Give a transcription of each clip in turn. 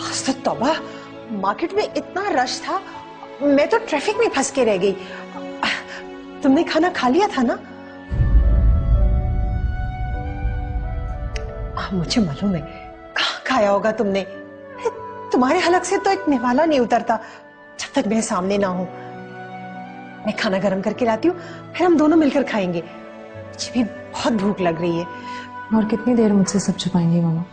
आज तो तौबा, मार्केट में इतना रश था, मैं तो ट्रैफिक में फंस के रह गई। तुमने खाना खा लिया था ना? मुझे मालूम है, कहाँ खाया होगा तुमने। तुम्हारे हलक से तो एक निवाला नहीं उतरता जब तक मैं सामने ना हूं। मैं खाना गरम करके लाती हूँ, फिर हम दोनों मिलकर खाएंगे। मुझे भी बहुत भूख लग रही है। और कितनी देर मुझसे सब छुपाएंगी मामा?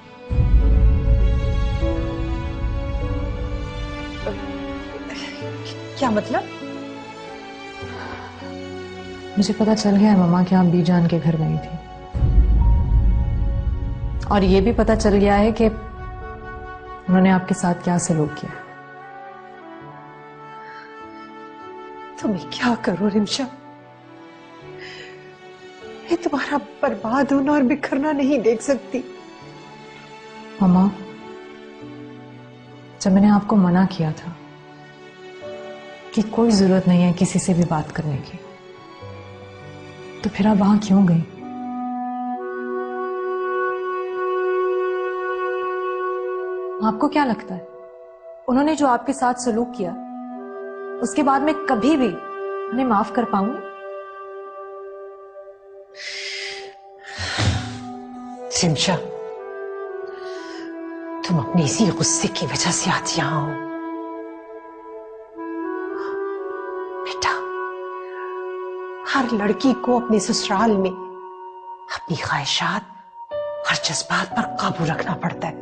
क्या मतलब? मुझे पता चल गया है मामा कि आप बीजान के घर गई थी, और ये भी पता चल गया है कि उन्होंने आपके साथ क्या सलूक किया। तो मैं क्या करूं रिमशा? मैं तुम्हारा बर्बाद होना और बिखरना नहीं देख सकती। मामा, जब मैंने आपको मना किया था कि कोई जरूरत नहीं है किसी से भी बात करने की, तो फिर आप वहां क्यों गई? आपको क्या लगता है उन्होंने जो आपके साथ सलूक किया उसके बाद मैं कभी भी उन्हें माफ कर पाऊंगी? रिमशा, तुम अपने इसी गुस्से की वजह से आज यहां हो। बेटा, हर लड़की को अपने ससुराल में अपनी ख्वाहिशात और जज्बात पर काबू रखना पड़ता है,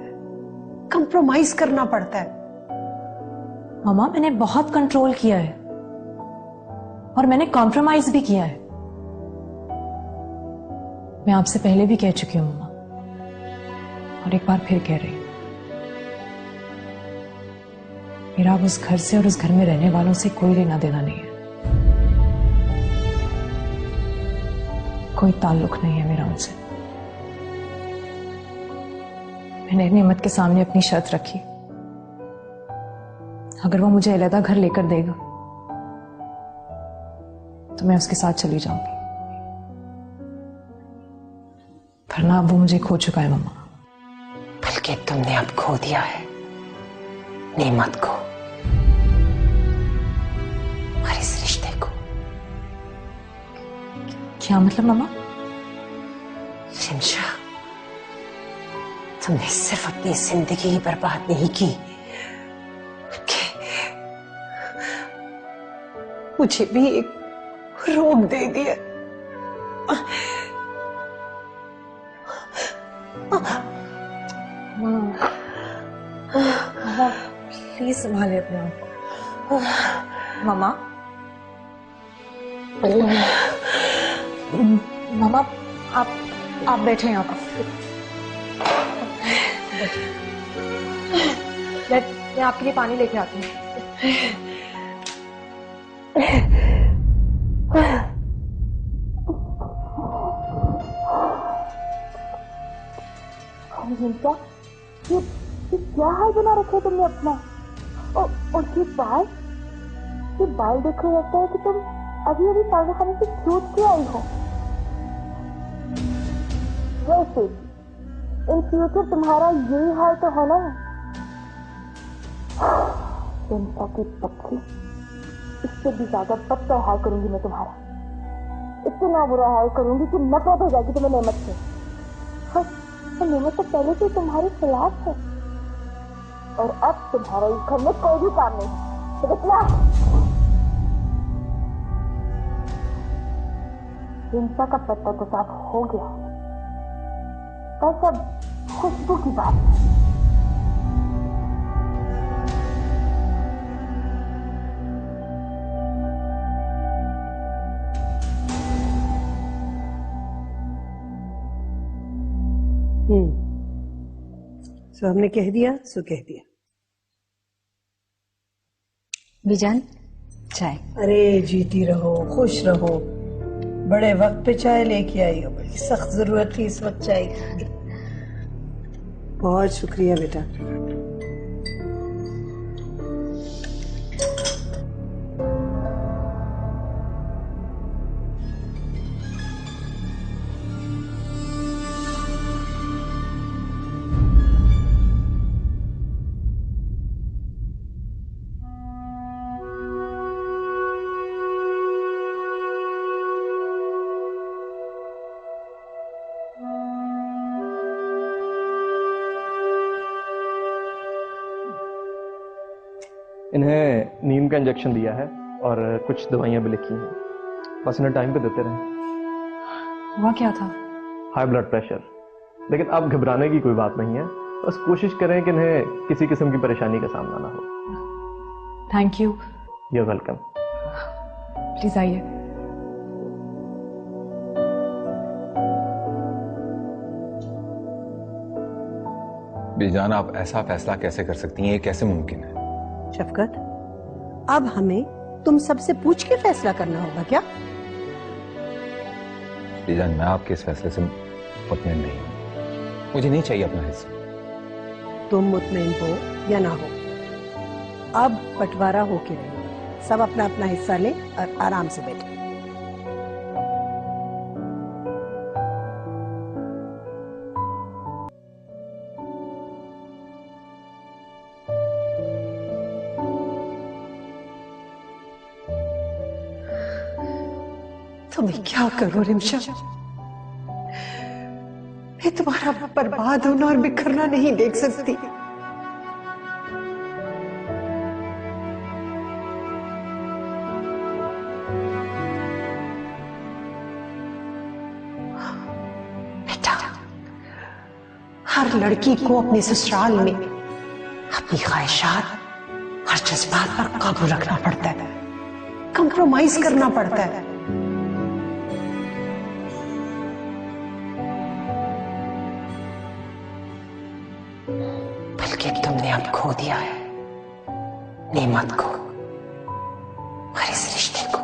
कंप्रोमाइज करना पड़ता है। मामा, मैंने बहुत कंट्रोल किया है और मैंने कॉम्प्रोमाइज भी किया है। मैं आपसे पहले भी कह चुकी हूं मामा, और एक बार फिर कह रही हूं, मेरा अब उस घर से और उस घर में रहने वालों से कोई लेना देना नहीं है। कोई ताल्लुक नहीं है मेरा उनसे। मैंने नेमत के सामने अपनी शर्त रखी, अगर वो मुझे अलग घर लेकर देगा तो मैं उसके साथ चली जाऊंगी, वरना अब वो मुझे खो चुका है मामा। बल्कि तुमने अब खो दिया है नेमत को और इस रिश्ते को। क्या मतलब मामा? रिमशा, तुमने सिर्फ अपनी जिंदगी ही बर्बाद नहीं की, मुझे भी एक रोग दे दिया। मामा, प्लीज संभाले अपने आप को। मामा, मामा, आप बैठे यहाँ पर। मैं आपके लिए पानी लेके आती हूँ। ये क्या हाल बना रखा है तुमने अपना? और ये बाल देखो, लगता है कि तुम अभी अभी पागलखाने से छूट के आई हो। वैसे इन फ्यूचर तुम्हारा यही हाल तो होना है। चिंता की पत्नी, इससे भी ज्यादा बदतर हाल करूंगी मैं तुम्हारा। इतना बुरा हाल करूंगी कि नफरत हो जाएगी तुम्हें नेमत से। तो नेमत तो पहले से तुम्हारे खिलाफ है, और अब तुम्हारा इस घर में कोई भी काम नहीं है। तो कितना हिंसा का पत्ता तो साफ हो गया, बस अब खुशबू की बात है। सो हमने कह दिया सो कह दिया। बीजान, चाय। अरे जीती रहो, खुश रहो। बड़े वक्त पे चाय लेके आई हो, बड़ी सख्त जरूरत थी इस वक्त चाय की। बहुत शुक्रिया बेटा। इन्हें नींद का इंजेक्शन दिया है और कुछ दवाइयाँ भी लिखी हैं, बस इन्हें टाइम पे देते रहें। हुआ क्या था? हाई ब्लड प्रेशर, लेकिन अब घबराने की कोई बात नहीं है, बस कोशिश करें कि इन्हें किसी किस्म की परेशानी का सामना ना हो। Thank you. You are welcome. Please आइए। बीजान, आप ऐसा फैसला कैसे कर सकती हैं? ये कैसे मुमकिन है? शफकत, अब हमें तुम सबसे पूछ के फैसला करना होगा क्या? बीजान, मैं आपके इस फैसले से मुतमईन नहीं हूं। मुझे नहीं चाहिए अपना हिस्सा। तुम मुतमईन हो या ना हो, अब बंटवारा होके रहे, सब अपना अपना हिस्सा ले और आराम से बैठे। तो मैं क्या करूं रिमशा? मैं तुम्हारा बर्बाद होना और बिखरना नहीं देख सकती। बेटा, हर लड़की को अपने ससुराल में अपनी ख्वाहिशात और जज्बात पर काबू रखना पड़ता है, कंप्रोमाइज करना पड़ता है। बल्कि तुमने अब खो दिया है नेमत को और इस रिश्ते को।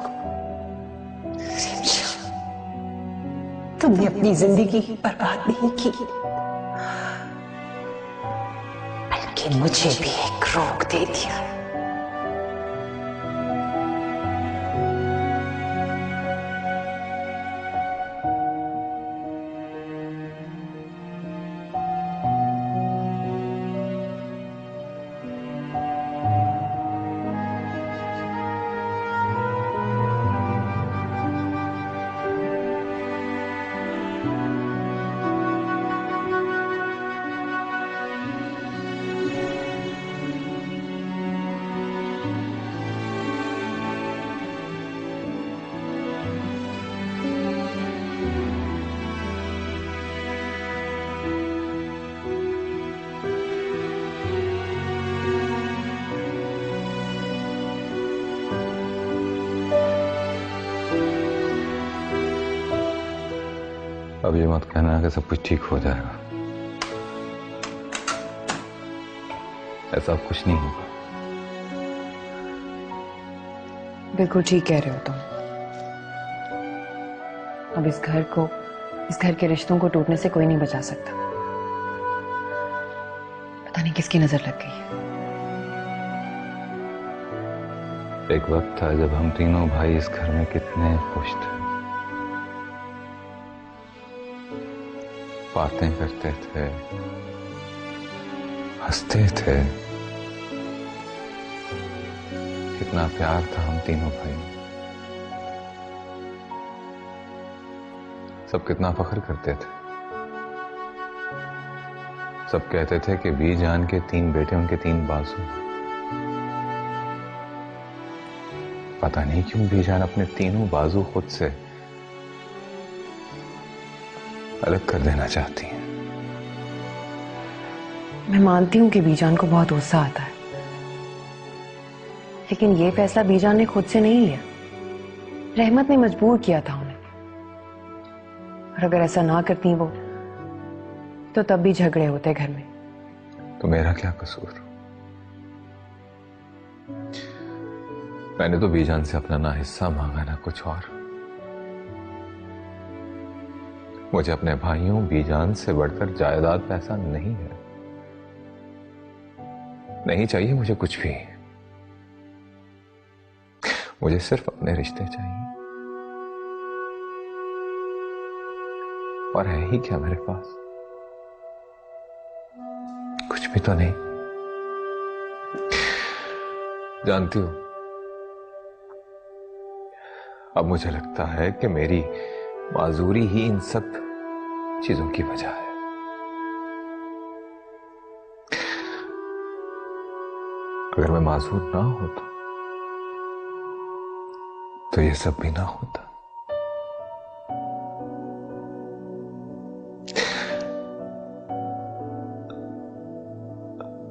तुमने अपनी जिंदगी बर्बाद नहीं की, बल्कि मुझे भी एक रोक दे दिया। अब ये मत कहना कि सब कुछ ठीक हो जाएगा। ऐसा कुछ नहीं होगा। बिल्कुल ठीक कह रहे हो तुम। अब इस घर के रिश्तों को टूटने से कोई नहीं बचा सकता। पता नहीं किसकी नजर लग गई है। एक वक्त था जब हम तीनों भाई इस घर में कितने खुश थे, बातें करते थे, हंसते थे, कितना प्यार था हम तीनों भाई में। सब कितना फख्र करते थे। सब कहते थे कि बीजान के 3 बेटे, उनके 3 बाजू। पता नहीं क्यों बीजान अपने तीनों बाजू खुद से अलग कर देना चाहती हैं। मैं मानती हूँ कि बीजान को बहुत गुस्सा आता है, लेकिन ये फैसला बीजान ने खुद से नहीं लिया। रहमत ने मजबूर किया था उन्हें, और अगर ऐसा ना करती वो तो तब भी झगड़े होते घर में। तो मेरा क्या कसूर? मैंने तो बीजान से अपना ना हिस्सा मांगा ना कुछ और। मुझे अपने भाइयों बीजान से बढ़कर जायदाद पैसा नहीं है, नहीं चाहिए मुझे कुछ भी। मुझे सिर्फ अपने रिश्ते चाहिए, और है ही क्या मेरे पास? कुछ भी तो नहीं। जानती हो, अब मुझे लगता है कि मेरी माजूरी ही इन सब चीजों की वजह है। अगर मैं मासूर ना होता तो ये सब भी ना होता।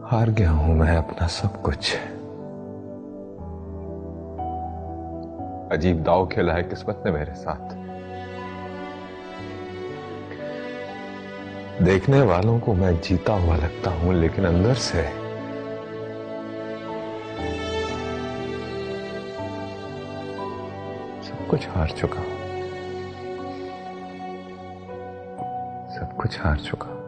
हार गया हूं मैं अपना सब कुछ। अजीब दाव खेला है किस्मत ने मेरे साथ। देखने वालों को मैं जीता हुआ लगता हूं, लेकिन अंदर से सब कुछ हार चुका हूं। सब कुछ हार चुका हूं।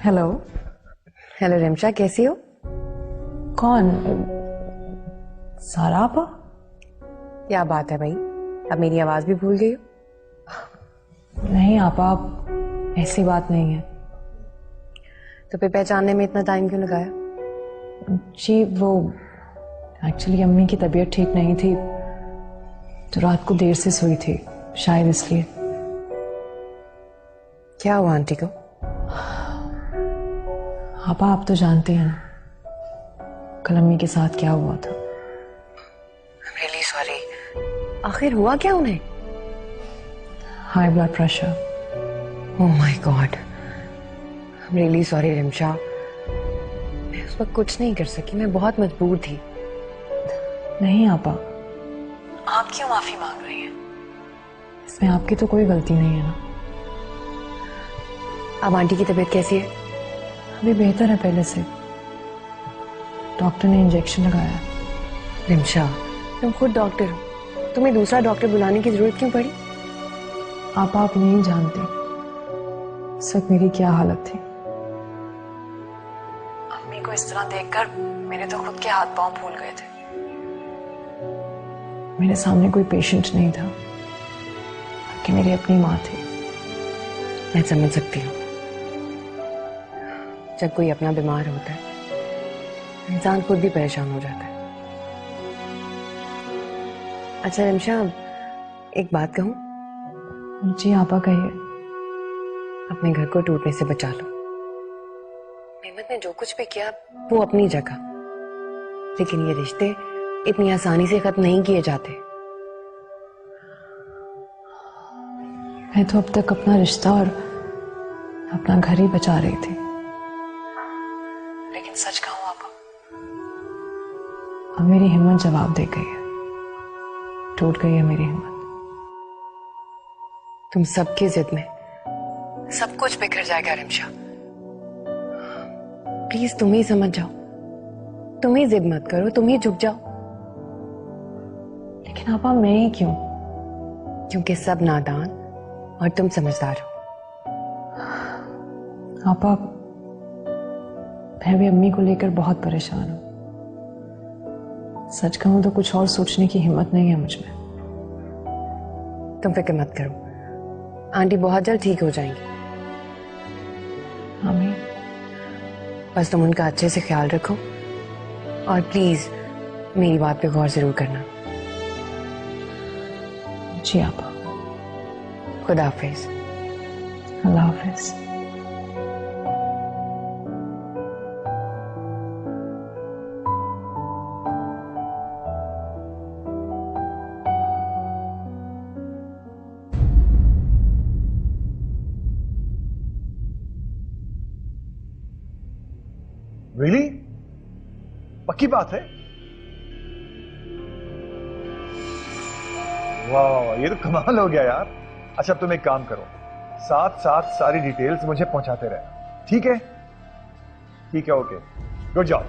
हेलो। हेलो रिमशा, कैसी हो? कौन? सारा आपा? क्या बात है भाई, अब मेरी आवाज भी भूल गई हो? नहीं आपा, ऐसी बात नहीं है। तो फिर पहचानने में इतना टाइम क्यों लगाया? जी वो एक्चुअली अम्मी की तबीयत ठीक नहीं थी, तो रात को देर से सोई थी, शायद इसलिए। क्या हुआ आंटी को? आपा आप तो जानते हैं ना कल अम्मी के साथ क्या हुआ था। I'm really sorry। आखिर हुआ क्या उन्हें? High blood pressure. Oh my God, I'm really sorry Rimsha. मैं उस वक्त कुछ नहीं कर सकी, मैं बहुत मजबूर थी। नहीं आपा, आप क्यों माफी मांग रही हैं? इसमें आपकी तो कोई गलती नहीं है ना। अब आंटी की तबीयत कैसी है? अभी बेहतर है पहले से। डॉक्टर ने इंजेक्शन लगाया। रिमशा, तुम खुद डॉक्टर हो, तुम्हें दूसरा डॉक्टर बुलाने की जरूरत क्यों पड़ी? आप नहीं जानते इस वक्त मेरी क्या हालत थी। अम्मी को इस तरह देखकर मेरे तो खुद के हाथ पांव फूल गए थे। मेरे सामने कोई पेशेंट नहीं था कि मेरी अपनी माँ थी। मैं समझ सकती हूँ, जब कोई अपना बीमार होता है इंसान खुद भी परेशान हो जाता है। अच्छा रिमशा, एक बात कहूं? जी आपा कहिए। अपने घर को टूटने से बचा लो। मेहमत ने जो कुछ भी किया वो अपनी जगह, लेकिन ये रिश्ते इतनी आसानी से खत्म नहीं किए जाते। मैं तो अब तक अपना रिश्ता और अपना घर ही बचा रही थी, लेकिन सच कहूं आपा, अब मेरी हिम्मत जवाब दे गई है। टूट गई है मेरी हिम्मत। तुम सबकी जिद में सब कुछ बिखर जाएगा रिमशा। प्लीज तुम ही समझ जाओ, तुम ही जिद मत करो, तुम ही झुक जाओ। लेकिन आपा मैं ही क्यों? क्योंकि सब नादान और तुम समझदार हो। आपा मैं भी अम्मी को लेकर बहुत परेशान हूं। सच कहूं तो कुछ और सोचने की हिम्मत नहीं है मुझ में। तुम फिक्र मत करो, आंटी बहुत जल्द ठीक हो जाएंगी। आमीन। बस तुम उनका अच्छे से ख्याल रखो और प्लीज मेरी बात पे गौर जरूर करना। जी आपा। खुदा हाफिज। अल्लाह हाफिज। पक्की बात है? वाह, ये तो कमाल हो गया यार। अच्छा, तुम एक काम करो, साथ साथ सारी डिटेल्स मुझे पहुंचाते रहे, ठीक है? ठीक है, ओके, गुड जॉब।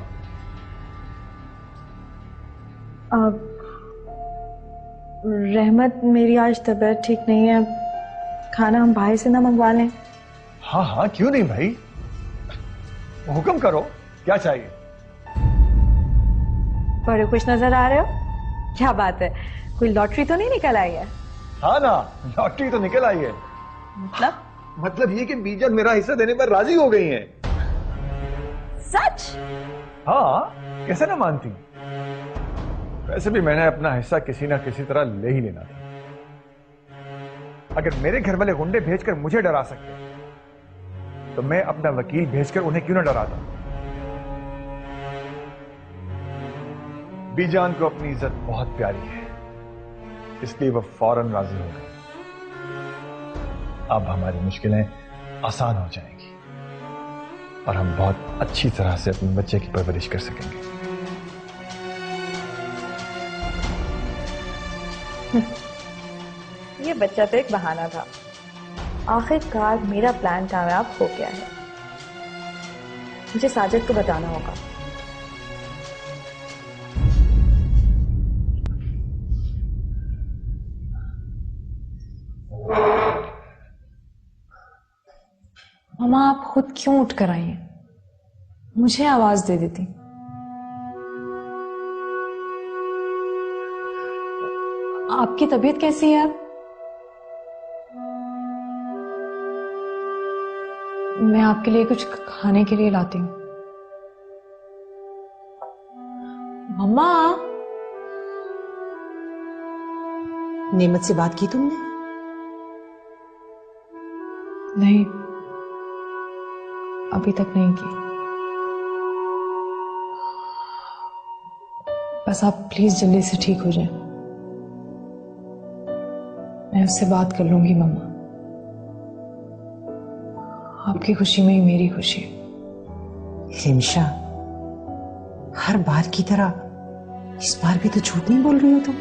रहमत, मेरी आज तबीयत ठीक नहीं है, खाना हम बाहर से ना मंगवा लें? हाँ हाँ, क्यों नहीं भाई, हुक्म करो, क्या चाहिए? बड़े खुश नजर आ रहे हो, क्या बात है, कोई लॉटरी तो नहीं निकल आई है? हाँ ना, लॉटरी तो निकल आई है। मतलब ये कि बीजन मेरा हिस्सा देने पर राजी हो गई हैं। सच? हाँ, कैसे ना मानती? वैसे भी मैंने अपना हिस्सा किसी ना किसी तरह ले ही लेना था। अगर मेरे घर वाले गुंडे भेजकर मुझे डरा सकते तो मैं अपना वकील भेजकर उन्हें क्यों ना डराता? बीजान को अपनी इज्जत बहुत प्यारी है, इसलिए वह फौरन राजी हो गई। अब हमारी मुश्किलें आसान हो जाएंगी और हम बहुत अच्छी तरह से अपने बच्चे की परवरिश कर सकेंगे। ये बच्चा तो एक बहाना था, आखिरकार मेरा प्लान कामयाब हो गया है। मुझे साजिद को बताना होगा। मामा, आप खुद क्यों उठ कर आई हैं? मुझे आवाज दे देती। आपकी तबीयत कैसी है अब? मैं आपके लिए कुछ खाने के लिए लाती हूँ। मम्मा, नेमत से बात की तुमने? नहीं, अभी तक नहीं की। बस आप प्लीज जल्दी से ठीक हो जाएं। मैं उससे बात कर लूंगी मम्मा। आपकी खुशी में ही मेरी खुशी है। लिमशा, हर बार की तरह इस बार भी तो झूठ नहीं बोल रही हो तुम।